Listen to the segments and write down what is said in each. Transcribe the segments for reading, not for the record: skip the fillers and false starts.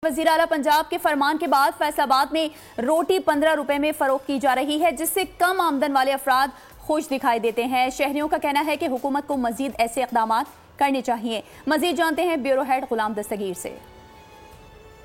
वज़ीर आला पंजाब के फरमान के बाद फैसलाबाद में रोटी 15 रुपए में फरोख्त की जा रही है, जिससे कम आमदन वाले अफराद खुश दिखाई देते हैं। शहरियों का कहना है कि हुकूमत को मजीद ऐसे इक़दाम करने चाहिए। मजीद जानते हैं ब्यूरो हेड गुलाम दस्तगीर से।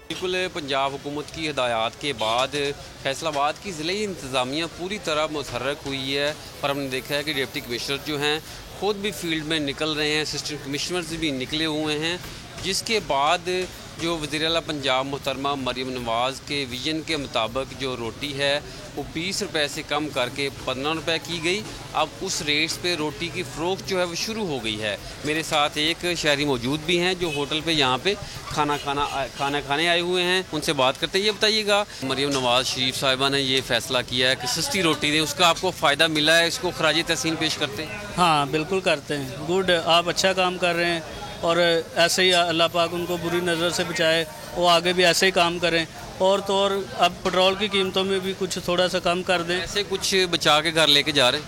बिल्कुल, पंजाब हुकूमत की हिदायत के बाद फैसलाबाद की ज़िले इंतज़ामिया पूरी तरह मुतहर्रक हुई है। पर हमने देखा है कि डिप्टी कमिश्नर जो हैं ख़ुद भी फील्ड में निकल रहे हैं, असिस्टेंट कमिश्नर्स भी निकले हुए हैं, जिसके बाद जो वज़ीर आला पंजाब मोहतरमा मरीम नवाज़ के विजन के मुताबिक जो रोटी है वो 20 रुपये से कम करके 15 रुपये की गई। अब उस रेट्स पे रोटी की फ़रोख्त जो है वो शुरू हो गई है। मेरे साथ एक शहरी मौजूद भी हैं जो होटल पे यहाँ पे खाना खाने आए हुए हैं, उनसे बात करते हैं। ये बताइएगा, मरीम नवाज़ शरीफ साहिबा ने ये फ़ैसला किया है कि सस्ती रोटी दें, उसका आपको फ़ायदा मिला है, इसको खराज तहसीन पेश करते हैं? हाँ बिल्कुल करते हैं। गुड, आप अच्छा काम कर रहे हैं और ऐसे ही अल्लाह पाक उनको बुरी नज़र से बचाए, वो आगे भी ऐसे ही काम करें। और तो और अब पेट्रोल की कीमतों में भी कुछ थोड़ा सा कम कर दें। ऐसे कुछ बचा के घर लेके जा रहे?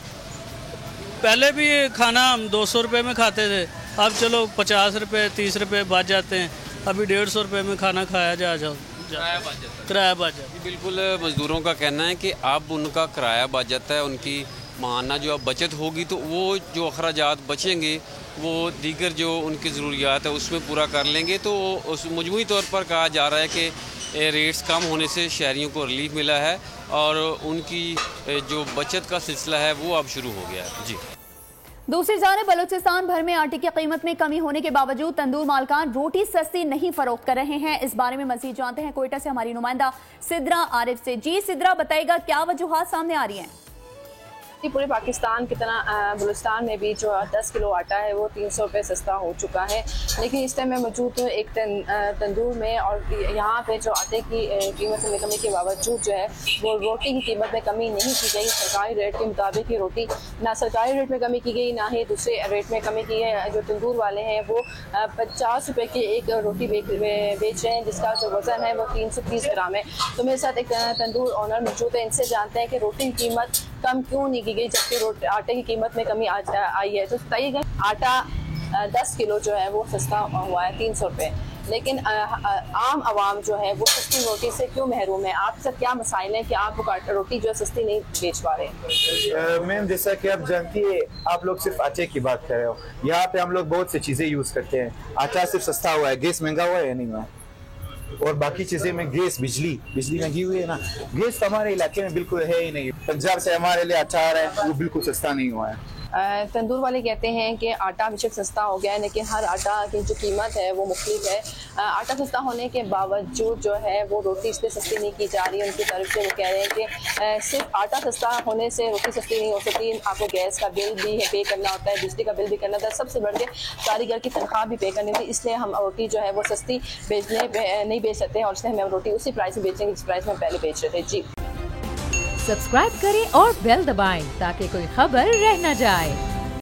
पहले भी खाना हम 200 रुपये में खाते थे, अब चलो 50 रुपये 30 रुपये बच जाते हैं। अभी 150 रुपये में खाना खाया किराया बच जाता है। बिल्कुल, मज़दूरों का कहना है कि अब उनका किराया बच जाता है, उनकी माना जो अब बचत होगी तो वो जो अखराजात बचेंगे वो दीगर जो उनकी ज़रूरियात है उसमें पूरा कर लेंगे। तो उस मजमूई तौर पर कहा जा रहा है कि रेट्स कम होने से शहरियों को रिलीफ मिला है और उनकी जो बचत का सिलसिला है वो अब शुरू हो गया है। जी, दूसरी जानिब बलूचिस्तान भर में आटे की कीमत में कमी होने के बावजूद तंदूर मालकान रोटी सस्ती नहीं फरोख्त कर रहे हैं। इस बारे में मजीद जानते हैं कोयटा से हमारी नुमाइंदा सिद्रा आरिफ से। जी सिद्रा, बताइएगा क्या वजूहात सामने आ रही हैं? पूरे पाकिस्तान की तरह बलूचिस्तान में भी जो 10 किलो आटा है वो 300 रुपये सस्ता हो चुका है। लेकिन इस टाइम मैं मौजूद हूँ एक तंदूर में और यहाँ पे जो आटे की कीमत में कमी के बावजूद जो है वो रोटी की कीमत में कमी नहीं की गई। सरकारी रेट के मुताबिक ही रोटी ना सरकारी रेट में कमी की गई ना ही दूसरे रेट में कमी की है। जो तंदूर वाले हैं वो 50 रुपये की एक रोटी बेच रहे हैं, जिसका जो वज़न है वो 330 ग्राम है। तो मेरे साथ एक तंदूर ओनर मौजूद है, इनसे जानते हैं कि रोटी की कीमत कम क्यों नहीं की गई जबकि आटे की कीमत में कमी आई है। तो बताइएगा, आटा 10 किलो जो है वो सस्ता हुआ है 300 रुपये, लेकिन आम आवाम जो है वो सस्ती रोटी से क्यों महरूम है? आपके साथ क्या मसाइल है कि आप रोटी जो है सस्ती नहीं बेच पा रहे? मैम, जैसा कि आप जानती है, आप लोग सिर्फ आटे की बात कर रहे हो। यहाँ पे हम लोग बहुत सी चीज़ें यूज़ करते हैं। आटा सिर्फ सस्ता हुआ है, गैस महंगा हुआ है या नहीं हुआ? और बाकी चीज़ें में गैस बिजली महंगी हुई है ना। गैस तो हमारे इलाके में बिल्कुल है ही नहीं। पंजाब से हमारे लिए आटा आ रहा है, वो बिल्कुल सस्ता नहीं हुआ है। तंदूर वाले कहते हैं कि आटा बेशक सस्ता हो गया है, लेकिन हर आटा की जो कीमत है वो मुख्तलिफ है। आटा सस्ता होने के बावजूद जो है वो रोटी इसलिए सस्ती नहीं की जा रही है। उनकी तरफ से वो कह रहे हैं कि सिर्फ आटा सस्ता होने से रोटी सस्ती नहीं हो सकती। आपको गैस का बिल भी पे करना होता है, बिजली का बिल भी करना होता है, सबसे बढ़ के कारीगर की तनख्वाह भी पे करनी होती है। इसलिए हम रोटी जो है वो सस्ती नहीं बेच सकते हैं और इसलिए हम रोटी उसी प्राइस में बेचेंगे जिस प्राइस में पहले बेच रहे थे। जी, सब्सक्राइब करें और बेल दबाएं ताकि कोई खबर रह न जाए।